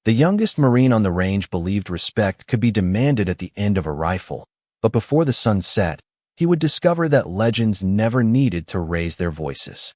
The youngest Marine on the range believed respect could be demanded at the end of a rifle, but before the sun set, he would discover that legends never needed to raise their voices.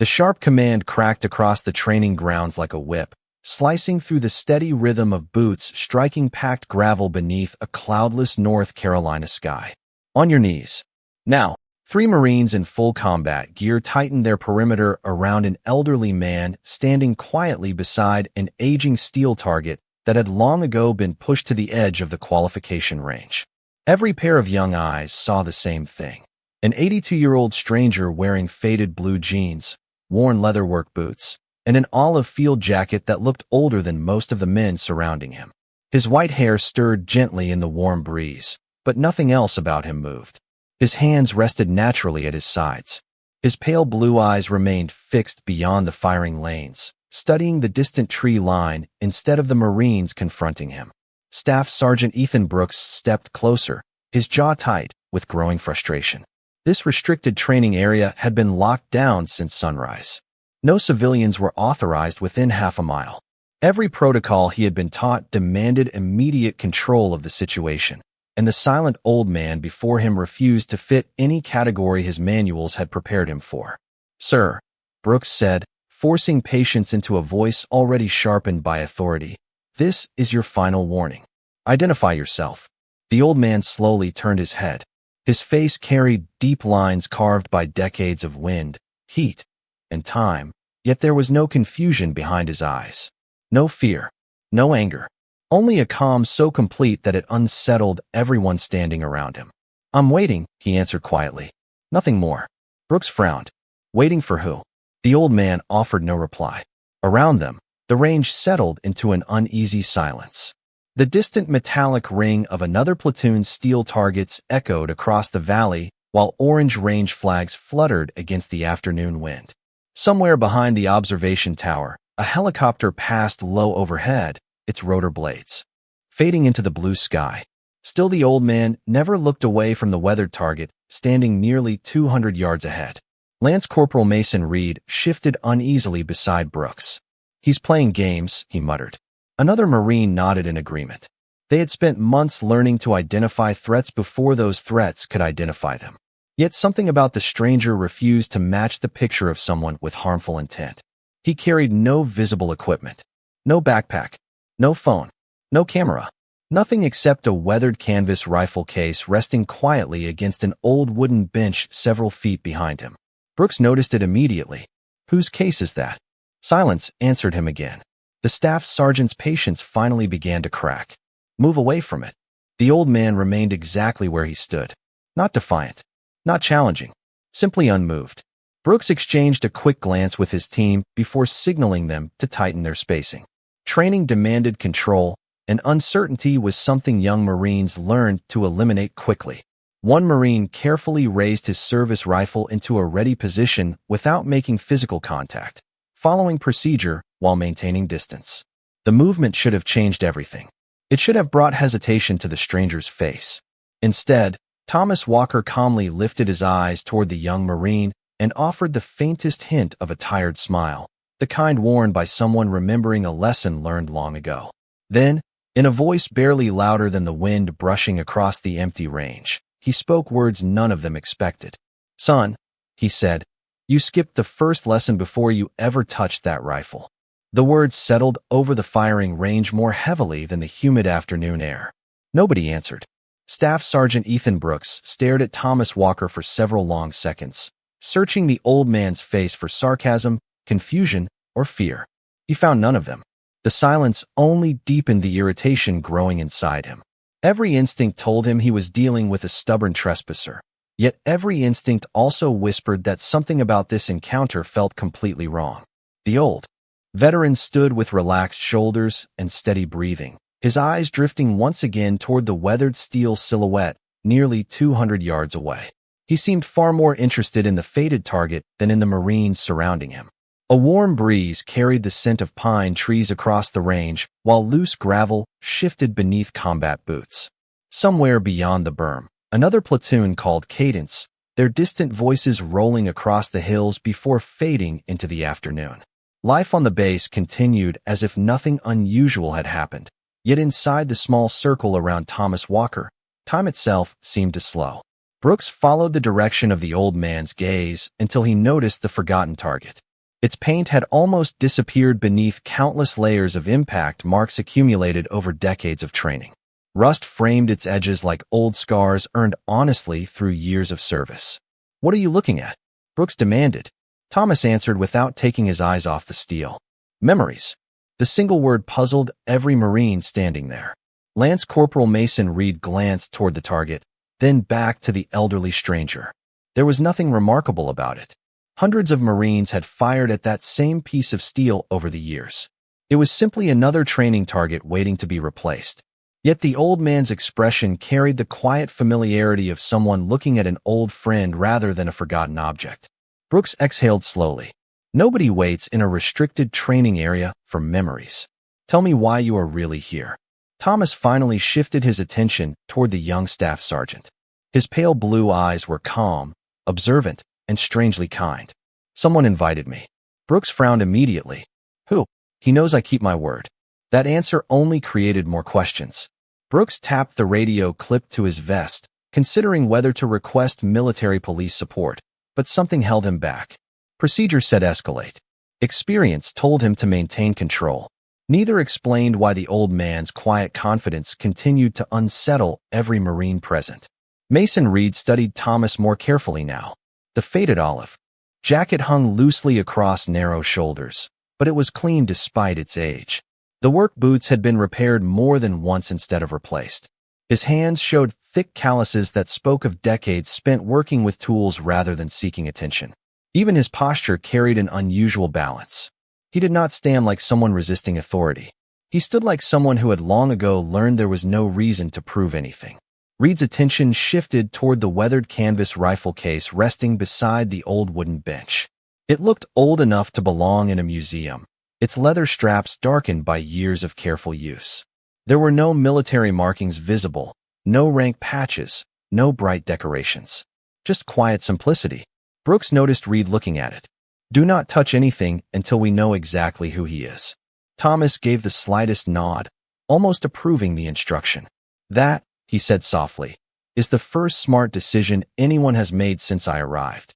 The sharp command cracked across the training grounds like a whip, slicing through the steady rhythm of boots striking packed gravel beneath a cloudless North Carolina sky. On your knees. Now, 3 Marines in full combat gear tightened their perimeter around an elderly man standing quietly beside an aging steel target that had long ago been pushed to the edge of the qualification range. Every pair of young eyes saw the same thing. An 82-year-old stranger wearing faded blue jeans, worn leatherwork boots, and an olive field jacket that looked older than most of the men surrounding him. His white hair stirred gently in the warm breeze, but nothing else about him moved. His hands rested naturally at his sides. His pale blue eyes remained fixed beyond the firing lanes, studying the distant tree line instead of the Marines confronting him. Staff Sergeant Ethan Brooks stepped closer, his jaw tight with growing frustration. This restricted training area had been locked down since sunrise. No civilians were authorized within half a mile. Every protocol he had been taught demanded immediate control of the situation, and the silent old man before him refused to fit any category his manuals had prepared him for. "Sir," Brooks said, forcing patience into a voice already sharpened by authority, "this is your final warning. Identify yourself." The old man slowly turned his head. His face carried deep lines carved by decades of wind, heat, and time, yet there was no confusion behind his eyes. No fear, no anger, only a calm so complete that it unsettled everyone standing around him. "I'm waiting," he answered quietly. "Nothing more." Brooks frowned. Waiting for who? The old man offered no reply. Around them, the range settled into an uneasy silence. The distant metallic ring of another platoon's steel targets echoed across the valley while orange range flags fluttered against the afternoon wind. Somewhere behind the observation tower, a helicopter passed low overhead, its rotor blades fading into the blue sky. Still, the old man never looked away from the weathered target, standing nearly 200 yards ahead. Lance Corporal Mason Reed shifted uneasily beside Brooks. "He's playing games," he muttered. Another Marine nodded in agreement. They had spent months learning to identify threats before those threats could identify them. Yet something about the stranger refused to match the picture of someone with harmful intent. He carried no visible equipment, no backpack, no phone, no camera, nothing except a weathered canvas rifle case resting quietly against an old wooden bench several feet behind him. Brooks noticed it immediately. "Whose case is that?" Silence answered him again. The staff sergeant's patience finally began to crack. "Move away from it." The old man remained exactly where he stood. Not defiant, not challenging, simply unmoved. Brooks exchanged a quick glance with his team before signaling them to tighten their spacing. Training demanded control, and uncertainty was something young Marines learned to eliminate quickly. One Marine carefully raised his service rifle into a ready position without making physical contact, following procedure while maintaining distance. The movement should have changed everything. It should have brought hesitation to the stranger's face. Instead, Thomas Walker calmly lifted his eyes toward the young Marine and offered the faintest hint of a tired smile, the kind worn by someone remembering a lesson learned long ago. Then, in a voice barely louder than the wind brushing across the empty range, he spoke words none of them expected. "Son," he said, "you skipped the first lesson before you ever touched that rifle." The words settled over the firing range more heavily than the humid afternoon air. Nobody answered. Staff Sergeant Ethan Brooks stared at Thomas Walker for several long seconds, searching the old man's face for sarcasm, confusion, or fear. He found none of them. The silence only deepened the irritation growing inside him. Every instinct told him he was dealing with a stubborn trespasser, yet every instinct also whispered that something about this encounter felt completely wrong. The old veteran stood with relaxed shoulders and steady breathing, his eyes drifting once again toward the weathered steel silhouette nearly 200 yards away. He seemed far more interested in the faded target than in the Marines surrounding him. A warm breeze carried the scent of pine trees across the range, while loose gravel shifted beneath combat boots. Somewhere beyond the berm, another platoon called Cadence, their distant voices rolling across the hills before fading into the afternoon. Life on the base continued as if nothing unusual had happened. Yet inside the small circle around Thomas Walker, time itself seemed to slow. Brooks followed the direction of the old man's gaze until he noticed the forgotten target. Its paint had almost disappeared beneath countless layers of impact marks accumulated over decades of training. Rust framed its edges like old scars earned honestly through years of service. "What are you looking at?" Brooks demanded. Thomas answered without taking his eyes off the steel. "Memories." The single word puzzled every Marine standing there. Lance Corporal Mason Reed glanced toward the target, then back to the elderly stranger. There was nothing remarkable about it. Hundreds of Marines had fired at that same piece of steel over the years. It was simply another training target waiting to be replaced. Yet the old man's expression carried the quiet familiarity of someone looking at an old friend rather than a forgotten object. Brooks exhaled slowly. Nobody waits in a restricted training area for memories. "Tell me why you are really here." Thomas finally shifted his attention toward the young staff sergeant. His pale blue eyes were calm, observant, and strangely kind. "Someone invited me." Brooks frowned immediately. "Who?" "He knows I keep my word." That answer only created more questions. Brooks tapped the radio clipped to his vest, considering whether to request military police support, but something held him back. Procedure said escalate. Experience told him to maintain control. Neither explained why the old man's quiet confidence continued to unsettle every Marine present. Mason Reed studied Thomas more carefully now. The faded olive jacket hung loosely across narrow shoulders, but it was clean despite its age. The work boots had been repaired more than once instead of replaced. His hands showed thick calluses that spoke of decades spent working with tools rather than seeking attention. Even his posture carried an unusual balance. He did not stand like someone resisting authority. He stood like someone who had long ago learned there was no reason to prove anything. Reed's attention shifted toward the weathered canvas rifle case resting beside the old wooden bench. It looked old enough to belong in a museum, its leather straps darkened by years of careful use. There were no military markings visible, no rank patches, no bright decorations. Just quiet simplicity. Brooks noticed Reed looking at it. "Do not touch anything until we know exactly who he is." Thomas gave the slightest nod, almost approving the instruction. "That," he said softly, "is the first smart decision anyone has made since I arrived."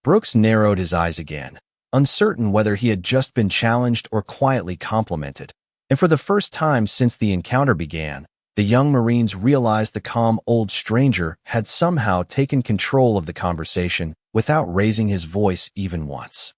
Brooks narrowed his eyes again, uncertain whether he had just been challenged or quietly complimented. And for the first time since the encounter began, the young Marines realized the calm old stranger had somehow taken control of the conversation without raising his voice even once.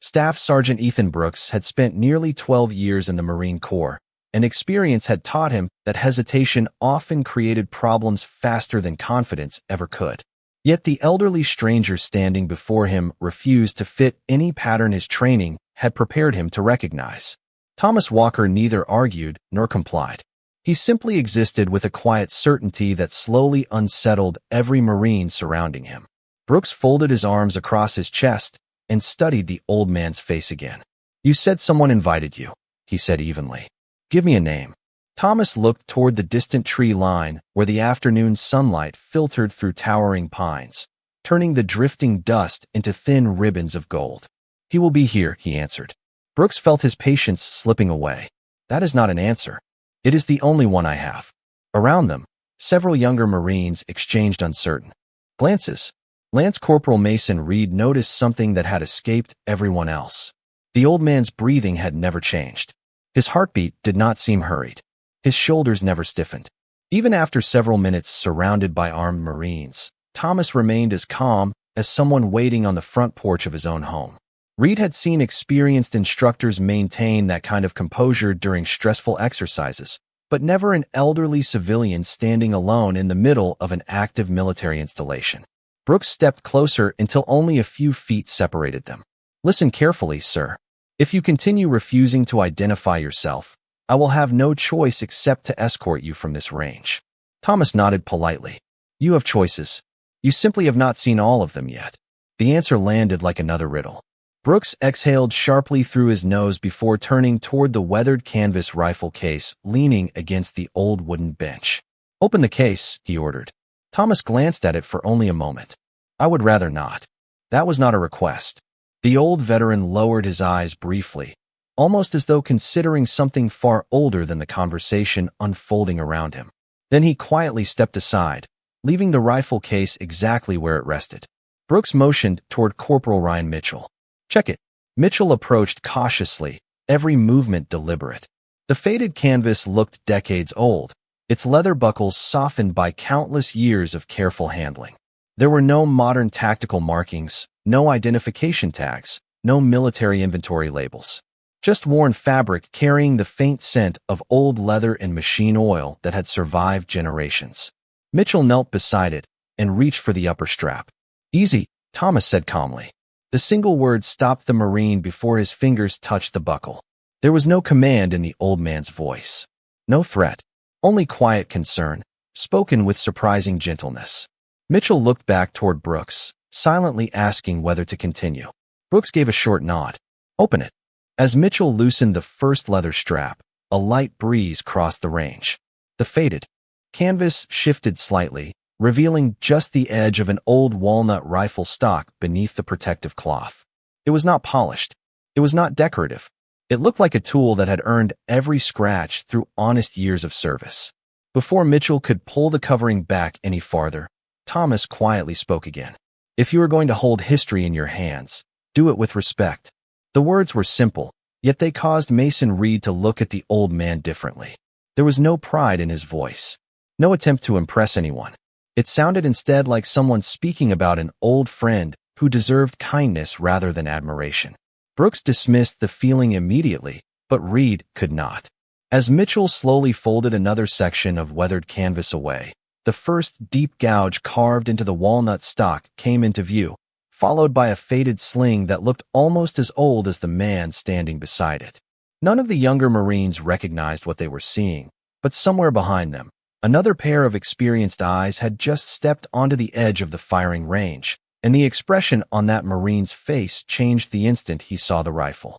Staff Sergeant Ethan Brooks had spent nearly 12 years in the Marine Corps, and experience had taught him that hesitation often created problems faster than confidence ever could. Yet the elderly stranger standing before him refused to fit any pattern his training had prepared him to recognize. Thomas Walker neither argued nor complied. He simply existed with a quiet certainty that slowly unsettled every Marine surrounding him. Brooks folded his arms across his chest and studied the old man's face again. "You said someone invited you," he said evenly. "Give me a name." Thomas looked toward the distant tree line where the afternoon sunlight filtered through towering pines, turning the drifting dust into thin ribbons of gold. "He will be here," he answered. Brooks felt his patience slipping away. "That is not an answer. It is the only one I have." Around them, several younger Marines exchanged uncertain glances. Lance Corporal Mason Reed noticed something that had escaped everyone else. The old man's breathing had never changed. His heartbeat did not seem hurried. His shoulders never stiffened. Even after several minutes surrounded by armed Marines, Thomas remained as calm as someone waiting on the front porch of his own home. Reed had seen experienced instructors maintain that kind of composure during stressful exercises, but never an elderly civilian standing alone in the middle of an active military installation. Brooks stepped closer until only a few feet separated them. "Listen carefully, sir. If you continue refusing to identify yourself, I will have no choice except to escort you from this range." Thomas nodded politely. "You have choices. You simply have not seen all of them yet." The answer landed like another riddle. Brooks exhaled sharply through his nose before turning toward the weathered canvas rifle case leaning against the old wooden bench. "Open the case," he ordered. Thomas glanced at it for only a moment. "I would rather not." That was not a request. The old veteran lowered his eyes briefly, almost as though considering something far older than the conversation unfolding around him. Then he quietly stepped aside, leaving the rifle case exactly where it rested. Brooks motioned toward Corporal Ryan Mitchell. "Check it." Mitchell approached cautiously, every movement deliberate. The faded canvas looked decades old, its leather buckles softened by countless years of careful handling. There were no modern tactical markings, no identification tags, no military inventory labels. Just worn fabric carrying the faint scent of old leather and machine oil that had survived generations. Mitchell knelt beside it and reached for the upper strap. "Easy," Thomas said calmly. The single word stopped the Marine before his fingers touched the buckle. There was no command in the old man's voice. No threat, only quiet concern, spoken with surprising gentleness. Mitchell looked back toward Brooks, silently asking whether to continue. Brooks gave a short nod. "Open it." As Mitchell loosened the first leather strap, a light breeze crossed the range. The faded canvas shifted slightly, revealing just the edge of an old walnut rifle stock beneath the protective cloth. It was not polished. It was not decorative. It looked like a tool that had earned every scratch through honest years of service. Before Mitchell could pull the covering back any farther, Thomas quietly spoke again. "If you are going to hold history in your hands, do it with respect." The words were simple, yet they caused Mason Reed to look at the old man differently. There was no pride in his voice, no attempt to impress anyone. It sounded instead like someone speaking about an old friend who deserved kindness rather than admiration. Brooks dismissed the feeling immediately, but Reed could not. As Mitchell slowly folded another section of weathered canvas away, the first deep gouge carved into the walnut stock came into view, followed by a faded sling that looked almost as old as the man standing beside it. None of the younger Marines recognized what they were seeing, but somewhere behind them, another pair of experienced eyes had just stepped onto the edge of the firing range, and the expression on that Marine's face changed the instant he saw the rifle.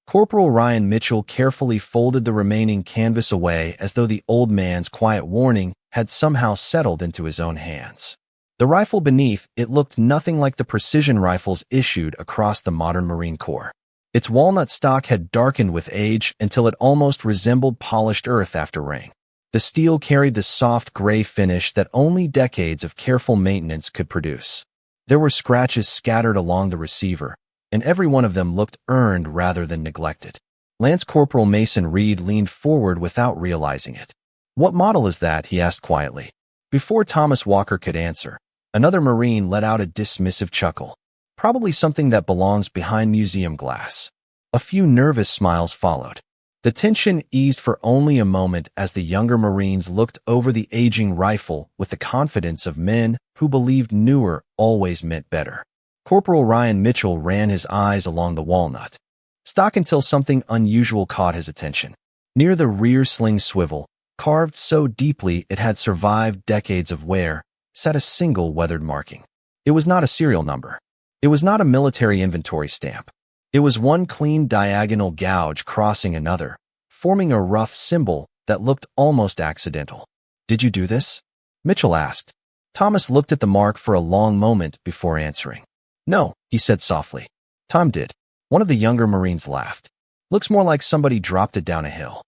Corporal Ryan Mitchell carefully folded the remaining canvas away as though the old man's quiet warning had somehow settled into his own hands. The rifle beneath it looked nothing like the precision rifles issued across the modern Marine Corps. Its walnut stock had darkened with age until it almost resembled polished earth after rain. The steel carried the soft gray finish that only decades of careful maintenance could produce. There were scratches scattered along the receiver, and every one of them looked earned rather than neglected. Lance Corporal Mason Reed leaned forward without realizing it. "What model is that?" he asked quietly. Before Thomas Walker could answer, another Marine let out a dismissive chuckle. "Probably something that belongs behind museum glass." A few nervous smiles followed. The tension eased for only a moment as the younger Marines looked over the aging rifle with the confidence of men who believed newer always meant better. Corporal Ryan Mitchell ran his eyes along the walnut stock until something unusual caught his attention. Near the rear sling swivel, carved so deeply it had survived decades of wear, sat a single weathered marking. It was not a serial number. It was not a military inventory stamp. It was one clean diagonal gouge crossing another, forming a rough symbol that looked almost accidental. "Did you do this?" Mitchell asked. Thomas looked at the mark for a long moment before answering. "No," he said softly. "Tom did." One of the younger Marines laughed. "Looks more like somebody dropped it down a hill."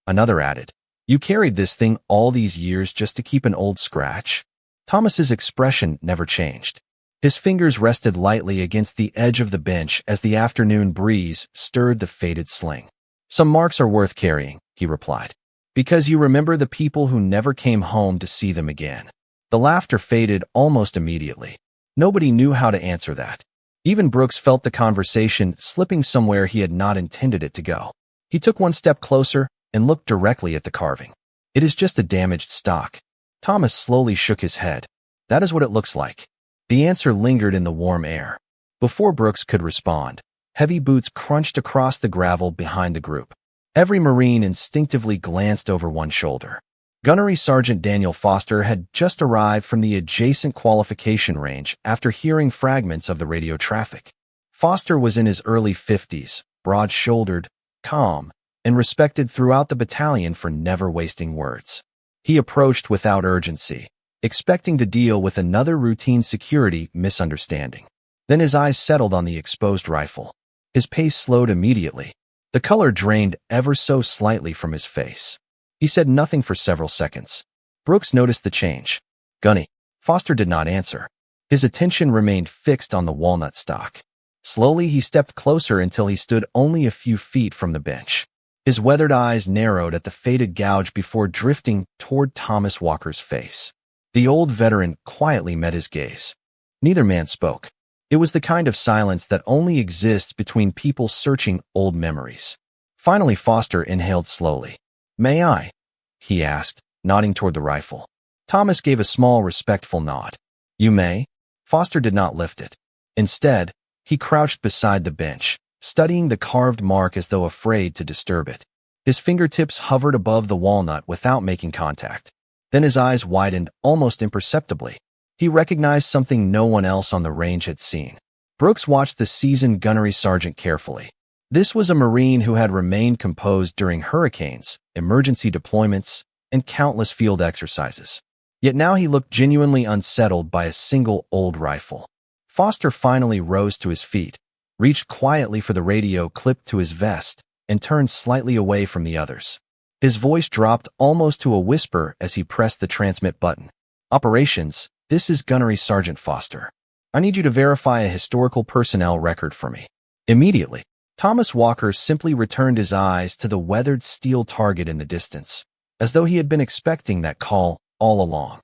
Another added, "You carried this thing all these years just to keep an old scratch?" Thomas's expression never changed. His fingers rested lightly against the edge of the bench as the afternoon breeze stirred the faded sling. "Some marks are worth carrying," he replied, "because you remember the people who never came home to see them again." The laughter faded almost immediately. Nobody knew how to answer that. Even Brooks felt the conversation slipping somewhere he had not intended it to go. He took one step closer and looked directly at the carving. "It is just a damaged stock." Thomas slowly shook his head. "That is what it looks like." The answer lingered in the warm air. Before Brooks could respond, heavy boots crunched across the gravel behind the group. Every Marine instinctively glanced over one shoulder. Gunnery Sergeant Daniel Foster had just arrived from the adjacent qualification range after hearing fragments of the radio traffic. Foster was in his early 50s, broad-shouldered, calm, and respected throughout the battalion for never wasting words. He approached without urgency, expecting to deal with another routine security misunderstanding. Then his eyes settled on the exposed rifle. His pace slowed immediately. The color drained ever so slightly from his face. He said nothing for several seconds. Brooks noticed the change. "Gunny." Foster did not answer. His attention remained fixed on the walnut stock. Slowly, he stepped closer until he stood only a few feet from the bench. His weathered eyes narrowed at the faded gouge before drifting toward Thomas Walker's face. The old veteran quietly met his gaze. Neither man spoke. It was the kind of silence that only exists between people searching old memories. Finally, Foster inhaled slowly. "May I?" he asked, nodding toward the rifle. Thomas gave a small, respectful nod. "You may." Foster did not lift it. Instead, he crouched beside the bench, studying the carved mark as though afraid to disturb it. His fingertips hovered above the walnut without making contact. Then his eyes widened almost imperceptibly. He recognized something no one else on the range had seen. Brooks watched the seasoned gunnery sergeant carefully. This was a Marine who had remained composed during hurricanes, emergency deployments, and countless field exercises. Yet now he looked genuinely unsettled by a single old rifle. Foster finally rose to his feet, reached quietly for the radio clipped to his vest, and turned slightly away from the others. His voice dropped almost to a whisper as he pressed the transmit button. "Operations, this is Gunnery Sergeant Foster. I need you to verify a historical personnel record for me." Immediately, Thomas Walker simply returned his eyes to the weathered steel target in the distance, as though he had been expecting that call all along.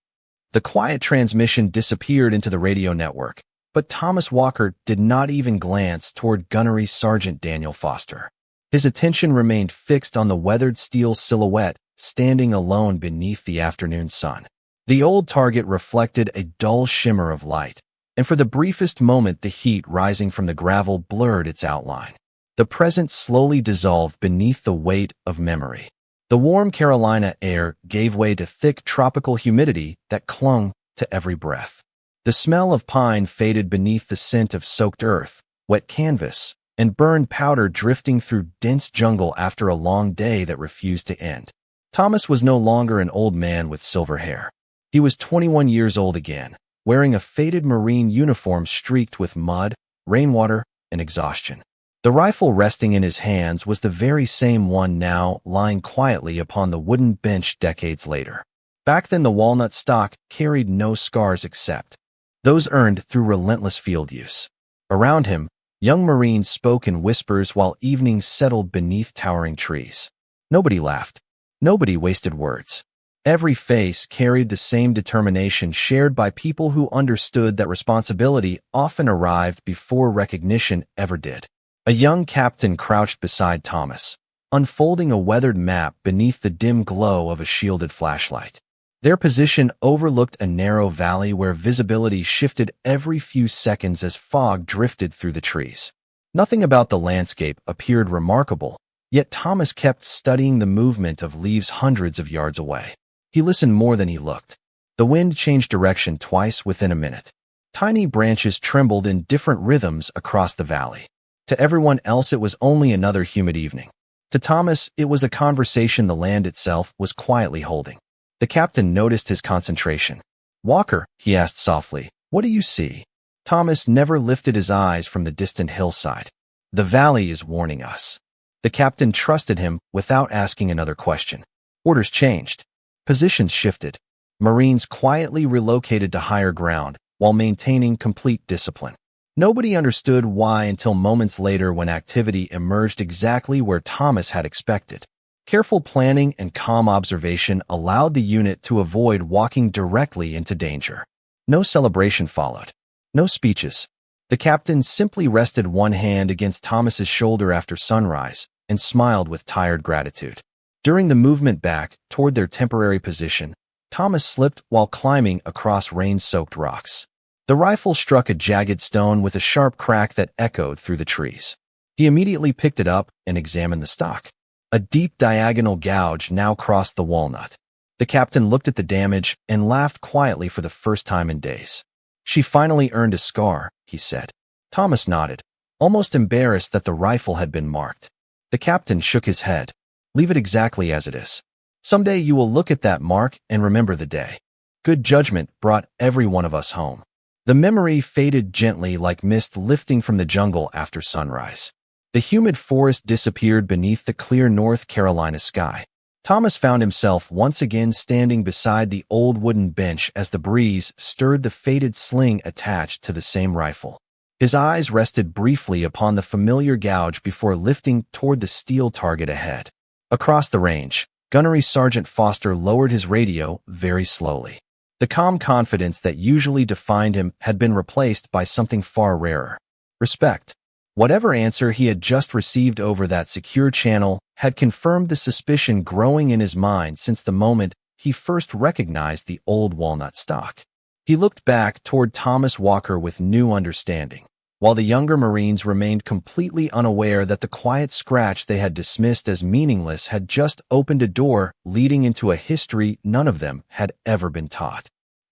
The quiet transmission disappeared into the radio network, but Thomas Walker did not even glance toward Gunnery Sergeant Daniel Foster. His attention remained fixed on the weathered steel silhouette standing alone beneath the afternoon sun. The old target reflected a dull shimmer of light, and for the briefest moment the heat rising from the gravel blurred its outline. The present slowly dissolved beneath the weight of memory. The warm Carolina air gave way to thick tropical humidity that clung to every breath. The smell of pine faded beneath the scent of soaked earth, wet canvas, and burned powder drifting through dense jungle after a long day that refused to end. Thomas was no longer an old man with silver hair. He was 21 years old again, wearing a faded Marine uniform streaked with mud, rainwater, and exhaustion. The rifle resting in his hands was the very same one now lying quietly upon the wooden bench decades later. Back then, the walnut stock carried no scars except those earned through relentless field use. Around him, young Marines spoke in whispers while evenings settled beneath towering trees. Nobody laughed. Nobody wasted words. Every face carried the same determination shared by people who understood that responsibility often arrived before recognition ever did. A young captain crouched beside Thomas, unfolding a weathered map beneath the dim glow of a shielded flashlight. Their position overlooked a narrow valley where visibility shifted every few seconds as fog drifted through the trees. Nothing about the landscape appeared remarkable, yet Thomas kept studying the movement of leaves hundreds of yards away. He listened more than he looked. The wind changed direction twice within a minute. Tiny branches trembled in different rhythms across the valley. To everyone else, it was only another humid evening. To Thomas, it was a conversation the land itself was quietly holding. The captain noticed his concentration. "Walker," he asked softly, "what do you see?" Thomas never lifted his eyes from the distant hillside. "The valley is warning us." The captain trusted him without asking another question. Orders changed. Positions shifted. Marines quietly relocated to higher ground while maintaining complete discipline. Nobody understood why until moments later when activity emerged exactly where Thomas had expected. Careful planning and calm observation allowed the unit to avoid walking directly into danger. No celebration followed. No speeches. The captain simply rested one hand against Thomas's shoulder after sunrise and smiled with tired gratitude. During the movement back toward their temporary position, Thomas slipped while climbing across rain-soaked rocks. The rifle struck a jagged stone with a sharp crack that echoed through the trees. He immediately picked it up and examined the stock. A deep diagonal gouge now crossed the walnut. The captain looked at the damage and laughed quietly for the first time in days. "She finally earned a scar," he said. Thomas nodded, almost embarrassed that the rifle had been marked. The captain shook his head. "Leave it exactly as it is. Someday you will look at that mark and remember the day. Good judgment brought every one of us home." The memory faded gently like mist lifting from the jungle after sunrise. The The humid forest disappeared beneath the clear North Carolina sky. Thomas found himself once again standing beside the old wooden bench as the breeze stirred the faded sling attached to the same rifle. His eyes rested briefly upon the familiar gouge before lifting toward the steel target ahead. Across the range, Gunnery Sergeant Foster lowered his radio very slowly. The calm confidence that usually defined him had been replaced by something far rarer: respect. Whatever answer he had just received over that secure channel had confirmed the suspicion growing in his mind since the moment he first recognized the old walnut stock. He looked back toward Thomas Walker with new understanding, while the younger Marines remained completely unaware that the quiet scratch they had dismissed as meaningless had just opened a door leading into a history none of them had ever been taught.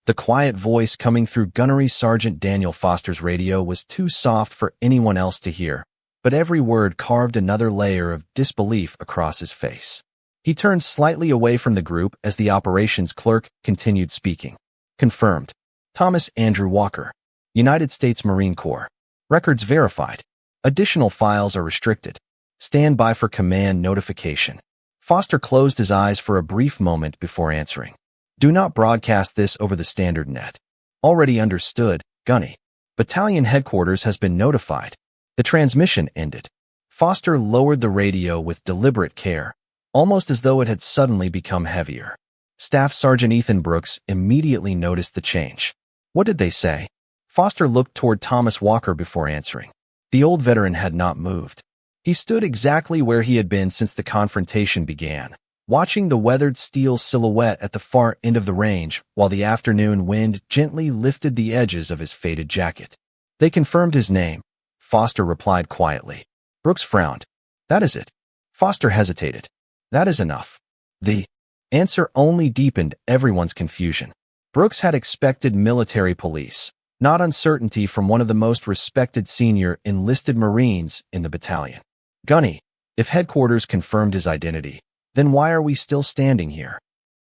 The quiet voice coming through Gunnery Sergeant Daniel Foster's radio was too soft for anyone else to hear, but every word carved another layer of disbelief across his face. He turned slightly away from the group as the operations clerk continued speaking. Confirmed. Thomas Andrew Walker, United States Marine Corps. Records verified. Additional files are restricted. Stand by for command notification. Foster closed his eyes for a brief moment before answering. Do not broadcast this over the standard net. Already understood, Gunny. Battalion headquarters has been notified. The transmission ended. Foster lowered the radio with deliberate care, almost as though it had suddenly become heavier. Staff Sergeant Ethan Brooks immediately noticed the change. What did they say? Foster looked toward Thomas Walker before answering. The old veteran had not moved. He stood exactly where he had been since the confrontation began, watching the weathered steel silhouette at the far end of the range while the afternoon wind gently lifted the edges of his faded jacket. They confirmed his name. Foster replied quietly. Brooks frowned. That is it. Foster hesitated. That is enough. The answer only deepened everyone's confusion. Brooks had expected military police, not uncertainty from one of the most respected senior enlisted Marines in the battalion. Gunny, if headquarters confirmed his identity, then why are we still standing here?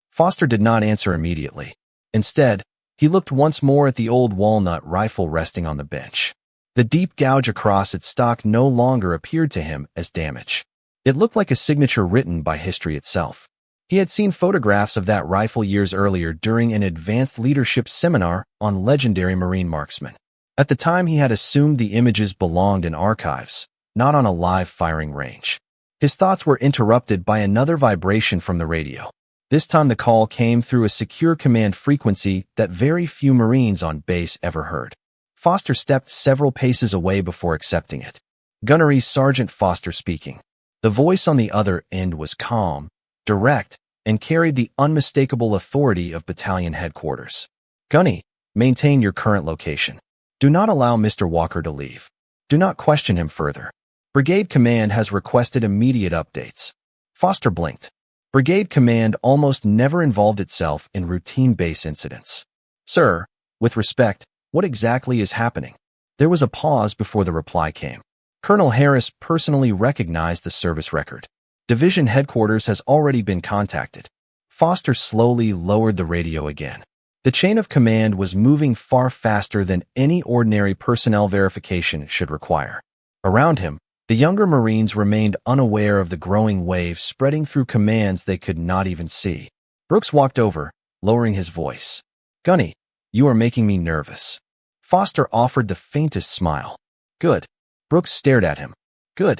Foster did not answer immediately. Instead, he looked once more at the old walnut rifle resting on the bench. The deep gouge across its stock no longer appeared to him as damage. It looked like a signature written by history itself. He had seen photographs of that rifle years earlier during an advanced leadership seminar on legendary Marine marksmen. At the time, he had assumed the images belonged in archives, not on a live firing range. His thoughts were interrupted by another vibration from the radio. This time the call came through a secure command frequency that very few Marines on base ever heard. Foster stepped several paces away before accepting it. Gunnery Sergeant Foster speaking. The voice on the other end was calm, direct, and carried the unmistakable authority of battalion headquarters. Gunny, maintain your current location. Do not allow Mr. Walker to leave. Do not question him further. Brigade Command has requested immediate updates. Foster blinked. Brigade Command almost never involved itself in routine base incidents. Sir, with respect, what exactly is happening? There was a pause before the reply came. Colonel Harris personally recognized the service record. Division headquarters has already been contacted. Foster slowly lowered the radio again. The chain of command was moving far faster than any ordinary personnel verification should require. Around him, the younger Marines remained unaware of the growing wave spreading through commands they could not even see. Brooks walked over, lowering his voice. Gunny, you are making me nervous. Foster offered the faintest smile. Good. Brooks stared at him. Good.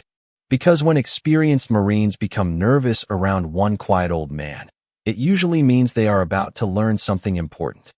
Because when experienced Marines become nervous around one quiet old man, it usually means they are about to learn something important.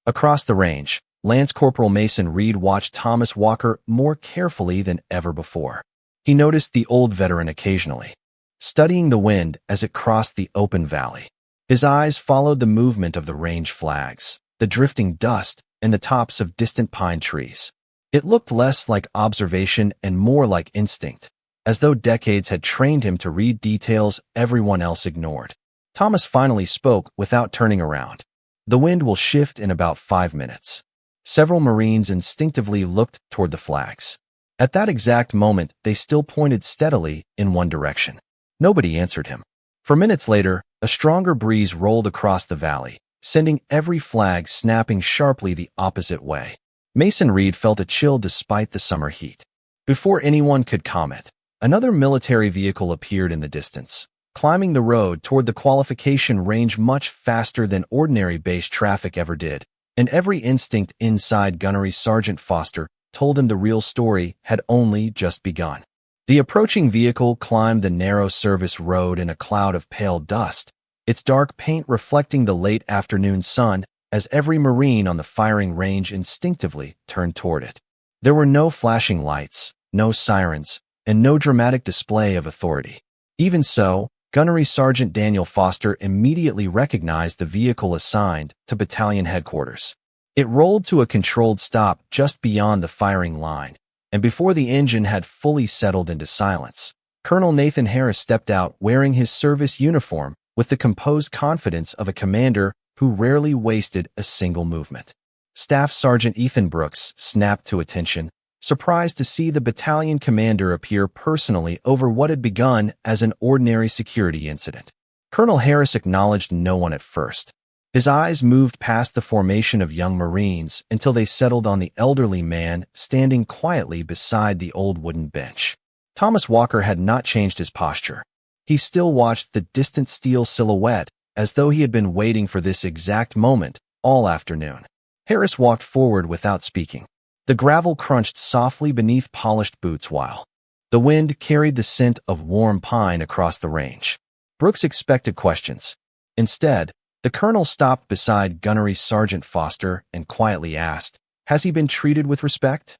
Across the range, Lance Corporal Mason Reed watched Thomas Walker more carefully than ever before. He noticed the old veteran occasionally, studying the wind as it crossed the open valley. His eyes followed the movement of the range flags, the drifting dust, and the tops of distant pine trees. It looked less like observation and more like instinct, as though decades had trained him to read details everyone else ignored. Thomas finally spoke without turning around. The wind will shift in about 5 minutes. Several Marines instinctively looked toward the flags. At that exact moment, they still pointed steadily in one direction. Nobody answered him. For minutes later, a stronger breeze rolled across the valley, sending every flag snapping sharply the opposite way. Mason Reed felt a chill despite the summer heat. Before anyone could comment, Another military vehicle appeared in the distance, climbing the road toward the qualification range much faster than ordinary base traffic ever did, and every instinct inside Gunnery Sergeant Foster told him the real story had only just begun. The approaching vehicle climbed the narrow service road in a cloud of pale dust, its dark paint reflecting the late afternoon sun as every Marine on the firing range instinctively turned toward it. There were no flashing lights, no sirens, and no dramatic display of authority. Even so, Gunnery Sergeant Daniel Foster immediately recognized the vehicle assigned to battalion headquarters. It rolled to a controlled stop just beyond the firing line, and before the engine had fully settled into silence, Colonel Nathan Harris stepped out wearing his service uniform with the composed confidence of a commander who rarely wasted a single movement. Staff Sergeant Ethan Brooks snapped to attention, surprised to see the battalion commander appear personally over what had begun as an ordinary security incident. Colonel Harris acknowledged no one at first. His eyes moved past the formation of young Marines until they settled on the elderly man standing quietly beside the old wooden bench. Thomas Walker had not changed his posture. He still watched the distant steel silhouette as though he had been waiting for this exact moment all afternoon. Harris walked forward without speaking. The gravel crunched softly beneath polished boots while the wind carried the scent of warm pine across the range. Brooks expected questions. Instead, the colonel stopped beside Gunnery Sergeant Foster and quietly asked, "Has he been treated with respect?"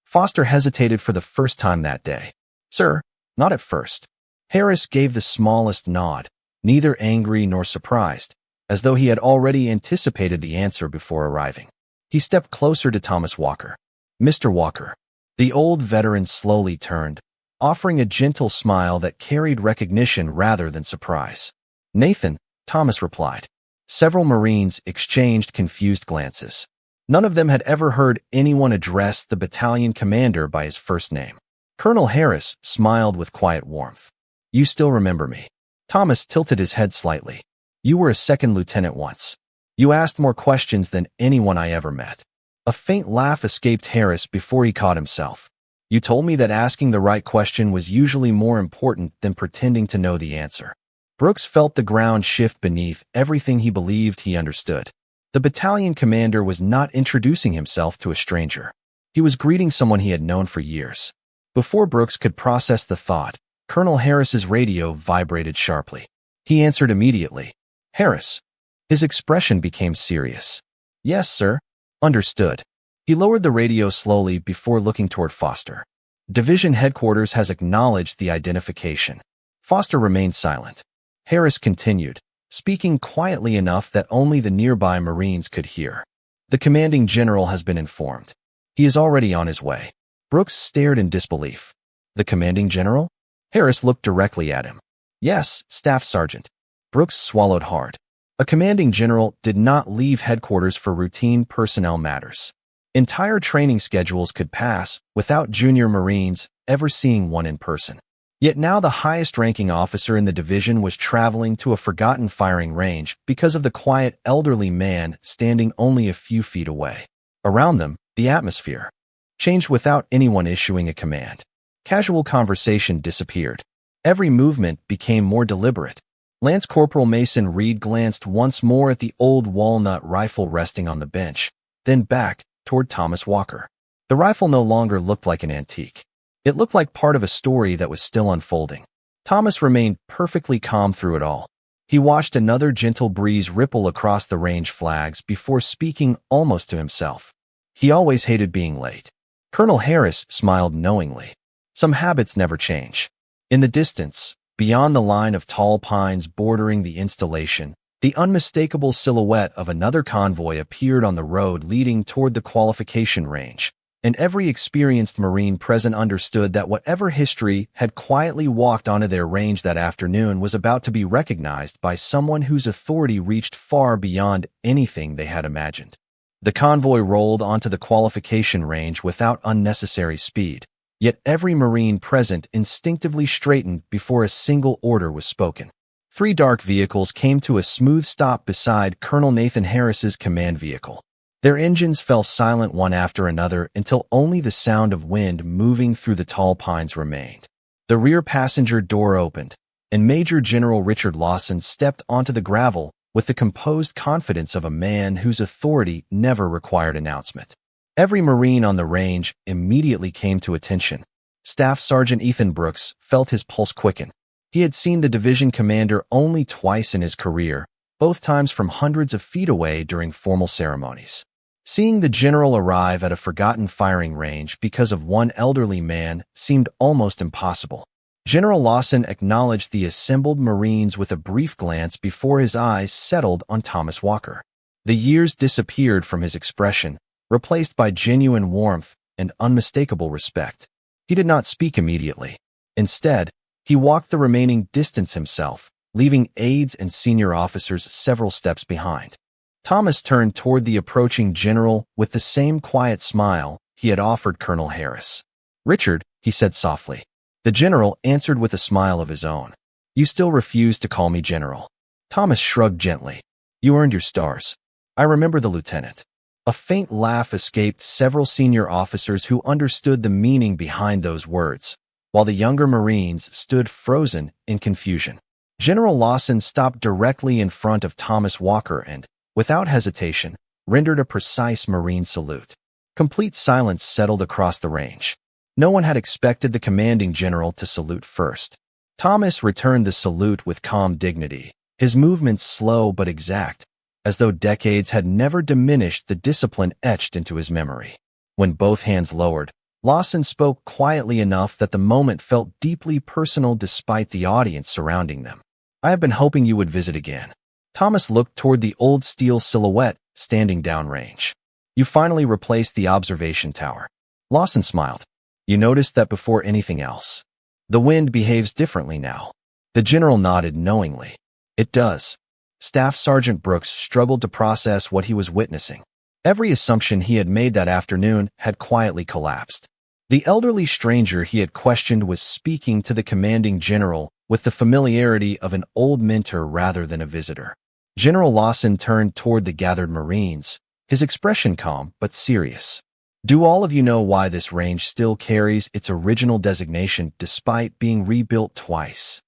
Foster hesitated for the first time that day. "Sir, not at first." Harris gave the smallest nod, neither angry nor surprised, as though he had already anticipated the answer before arriving. He stepped closer to Thomas Walker. "Mr. Walker." The old veteran slowly turned, offering a gentle smile that carried recognition rather than surprise. "Nathan," Thomas replied. Several Marines exchanged confused glances. None of them had ever heard anyone address the battalion commander by his first name. Colonel Harris smiled with quiet warmth. "You still remember me." Thomas tilted his head slightly. "You were a second lieutenant once. You asked more questions than anyone I ever met." A faint laugh escaped Harris before he caught himself. "You told me that asking the right question was usually more important than pretending to know the answer." Brooks felt the ground shift beneath everything he believed he understood. The battalion commander was not introducing himself to a stranger. He was greeting someone he had known for years. Before Brooks could process the thought, Colonel Harris's radio vibrated sharply. He answered immediately. "Harris." His expression became serious. "Yes, sir." "Understood." He lowered the radio slowly before looking toward Foster. "Division headquarters has acknowledged the identification." Foster remained silent. Harris continued, speaking quietly enough that only the nearby Marines could hear. "The commanding general has been informed. He is already on his way." Brooks stared in disbelief. "The commanding general?" Harris looked directly at him. "Yes, Staff Sergeant." Brooks swallowed hard. A commanding general did not leave headquarters for routine personnel matters. Entire training schedules could pass without junior Marines ever seeing one in person. Yet now the highest-ranking officer in the division was traveling to a forgotten firing range because of the quiet elderly man standing only a few feet away. Around them, the atmosphere changed without anyone issuing a command. Casual conversation disappeared. Every movement became more deliberate. Lance Corporal Mason Reed glanced once more at the old walnut rifle resting on the bench, then back toward Thomas Walker. The rifle no longer looked like an antique. It looked like part of a story that was still unfolding. Thomas remained perfectly calm through it all. He watched another gentle breeze ripple across the range flags before speaking almost to himself. He always hated being late. Colonel Harris smiled knowingly. Some habits never change. In the distance, beyond the line of tall pines bordering the installation, the unmistakable silhouette of another convoy appeared on the road leading toward the qualification range, and every experienced Marine present understood that whatever history had quietly walked onto their range that afternoon was about to be recognized by someone whose authority reached far beyond anything they had imagined. The convoy rolled onto the qualification range without unnecessary speed. Yet every Marine present instinctively straightened before a single order was spoken. 3 dark vehicles came to a smooth stop beside Colonel Nathan Harris's command vehicle. Their engines fell silent one after another until only the sound of wind moving through the tall pines remained. The rear passenger door opened, and Major General Richard Lawson stepped onto the gravel with the composed confidence of a man whose authority never required announcement. Every Marine on the range immediately came to attention. Staff Sergeant Ethan Brooks felt his pulse quicken. He had seen the division commander only twice in his career, both times from hundreds of feet away during formal ceremonies. Seeing the general arrive at a forgotten firing range because of one elderly man seemed almost impossible. General Lawson acknowledged the assembled Marines with a brief glance before his eyes settled on Thomas Walker. The years disappeared from his expression, replaced by genuine warmth and unmistakable respect. He did not speak immediately. Instead, he walked the remaining distance himself, leaving aides and senior officers several steps behind. Thomas turned toward the approaching general with the same quiet smile he had offered Colonel Harris. "Richard," he said softly. The general answered with a smile of his own. "You still refuse to call me general." Thomas shrugged gently. "You earned your stars. I remember the lieutenant." A faint laugh escaped several senior officers who understood the meaning behind those words, while the younger Marines stood frozen in confusion. General Lawson stopped directly in front of Thomas Walker and, without hesitation, rendered a precise Marine salute. Complete silence settled across the range. No one had expected the commanding general to salute first. Thomas returned the salute with calm dignity, his movements slow but exact, as though decades had never diminished the discipline etched into his memory. When both hands lowered, Lawson spoke quietly enough that the moment felt deeply personal despite the audience surrounding them. "I have been hoping you would visit again." Thomas looked toward the old steel silhouette standing downrange. "You finally replaced the observation tower." Lawson smiled. "You noticed that before anything else. The wind behaves differently now." The general nodded knowingly. "It does." Staff Sergeant Brooks struggled to process what he was witnessing. Every assumption he had made that afternoon had quietly collapsed. The elderly stranger he had questioned was speaking to the commanding general with the familiarity of an old mentor rather than a visitor. General Lawson turned toward the gathered Marines, his expression calm but serious. "Do all of you know why this range still carries its original designation despite being rebuilt twice?"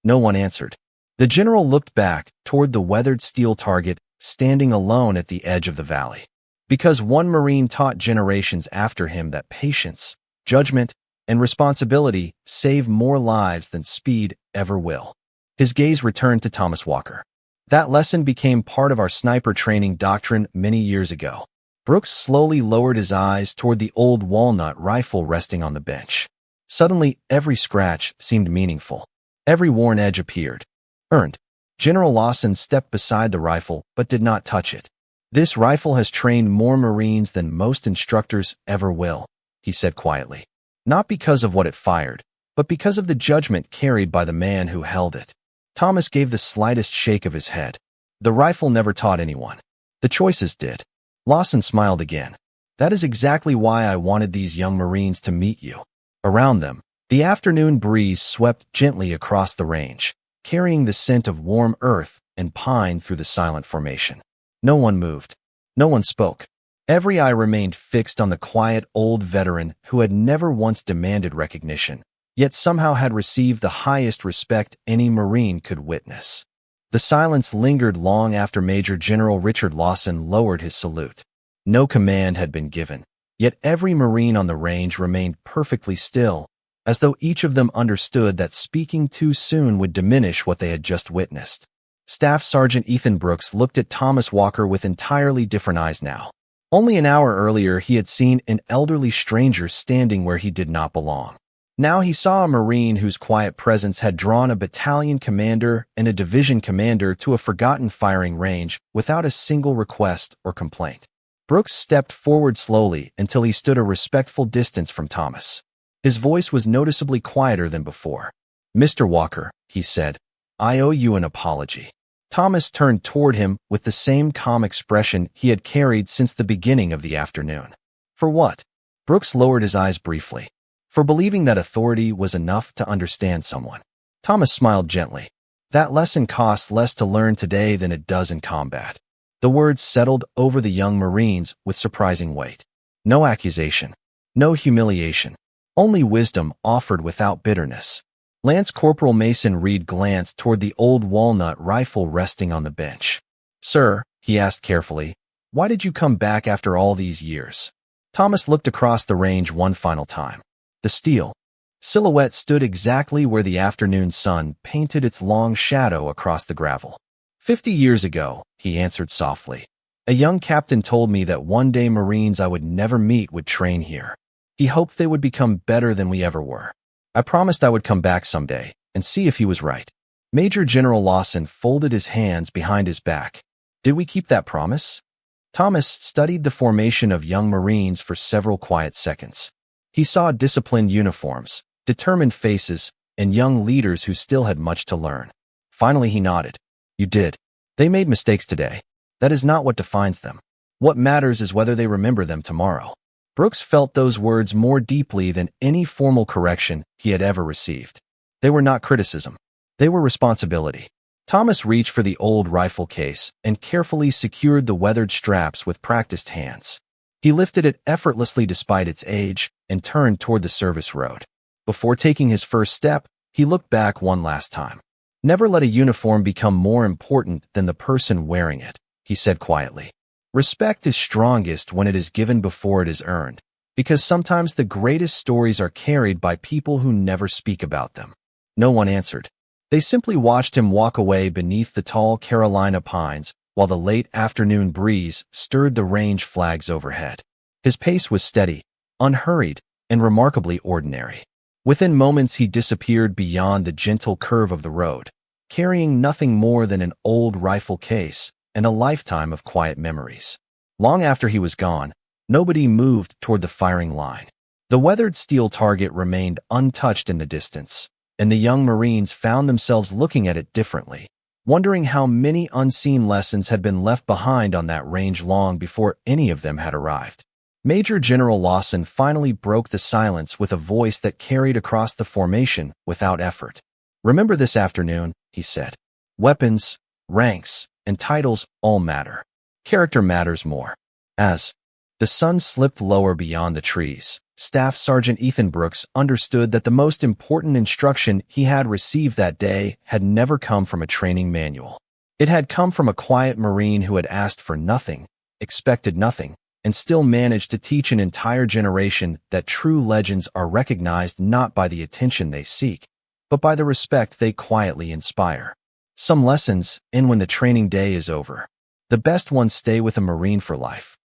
No one answered. The general looked back toward the weathered steel target standing alone at the edge of the valley. Because one Marine taught generations after him that patience, judgment, and responsibility save more lives than speed ever will. His gaze returned to Thomas Walker. "That lesson became part of our sniper training doctrine many years ago." Brooks slowly lowered his eyes toward the old walnut rifle resting on the bench. Suddenly, every scratch seemed meaningful. Every worn edge appeared. "Earned." General Lawson stepped beside the rifle but did not touch it. "This rifle has trained more Marines than most instructors ever will," he said quietly. "Not because of what it fired, but because of the judgment carried by the man who held it." Thomas gave the slightest shake of his head. "The rifle never taught anyone. The choices did." Lawson smiled again. "That is exactly why I wanted these young Marines to meet you." Around them, the afternoon breeze swept gently across the range, carrying the scent of warm earth and pine through the silent formation. No one moved. No one spoke. Every eye remained fixed on the quiet old veteran who had never once demanded recognition, yet somehow had received the highest respect any Marine could witness. The silence lingered long after Major General Richard Lawson lowered his salute. No command had been given, yet every Marine on the range remained perfectly still, as though each of them understood that speaking too soon would diminish what they had just witnessed. Staff Sergeant Ethan Brooks looked at Thomas Walker with entirely different eyes now. Only an hour earlier he had seen an elderly stranger standing where he did not belong. Now he saw a Marine whose quiet presence had drawn a battalion commander and a division commander to a forgotten firing range without a single request or complaint. Brooks stepped forward slowly until he stood a respectful distance from Thomas. His voice was noticeably quieter than before. "Mr. Walker," he said, "I owe you an apology." Thomas turned toward him with the same calm expression he had carried since the beginning of the afternoon. "For what?" Brooks lowered his eyes briefly. "For believing that authority was enough to understand someone." Thomas smiled gently. "That lesson costs less to learn today than it does in combat." The words settled over the young Marines with surprising weight. No accusation, no humiliation, only wisdom offered without bitterness. Lance Corporal Mason Reed glanced toward the old walnut rifle resting on the bench. "Sir," he asked carefully, "why did you come back after all these years?" Thomas looked across the range one final time. The steel silhouette stood exactly where the afternoon sun painted its long shadow across the gravel. 50 years ago," he answered softly. "A young captain told me that one day Marines I would never meet would train here. He hoped they would become better than we ever were. I promised I would come back someday and see if he was right." Major General Lawson folded his hands behind his back. "Did we keep that promise?" Thomas studied the formation of young Marines for several quiet seconds. He saw disciplined uniforms, determined faces, and young leaders who still had much to learn. Finally, he nodded. "You did. They made mistakes today. That is not what defines them. What matters is whether they remember them tomorrow." Brooks felt those words more deeply than any formal correction he had ever received. They were not criticism. They were responsibility. Thomas reached for the old rifle case and carefully secured the weathered straps with practiced hands. He lifted it effortlessly despite its age and turned toward the service road. Before taking his first step, he looked back one last time. "Never let a uniform become more important than the person wearing it," he said quietly. "Respect is strongest when it is given before it is earned, because sometimes the greatest stories are carried by people who never speak about them." No one answered. They simply watched him walk away beneath the tall Carolina pines while the late afternoon breeze stirred the range flags overhead. His pace was steady, unhurried, and remarkably ordinary. Within moments he disappeared beyond the gentle curve of the road, carrying nothing more than an old rifle case and a lifetime of quiet memories. Long after he was gone, nobody moved toward the firing line. The weathered steel target remained untouched in the distance, and the young Marines found themselves looking at it differently, wondering how many unseen lessons had been left behind on that range long before any of them had arrived. Major General Lawson finally broke the silence with a voice that carried across the formation without effort. "Remember this afternoon," he said. "Weapons, ranks, and titles all matter. Character matters more." As the sun slipped lower beyond the trees, Staff Sergeant Ethan Brooks understood that the most important instruction he had received that day had never come from a training manual. It had come from a quiet Marine who had asked for nothing, expected nothing, and still managed to teach an entire generation that true legends are recognized not by the attention they seek, but by the respect they quietly inspire. Some lessons end when the training day is over. The best ones stay with a Marine for life.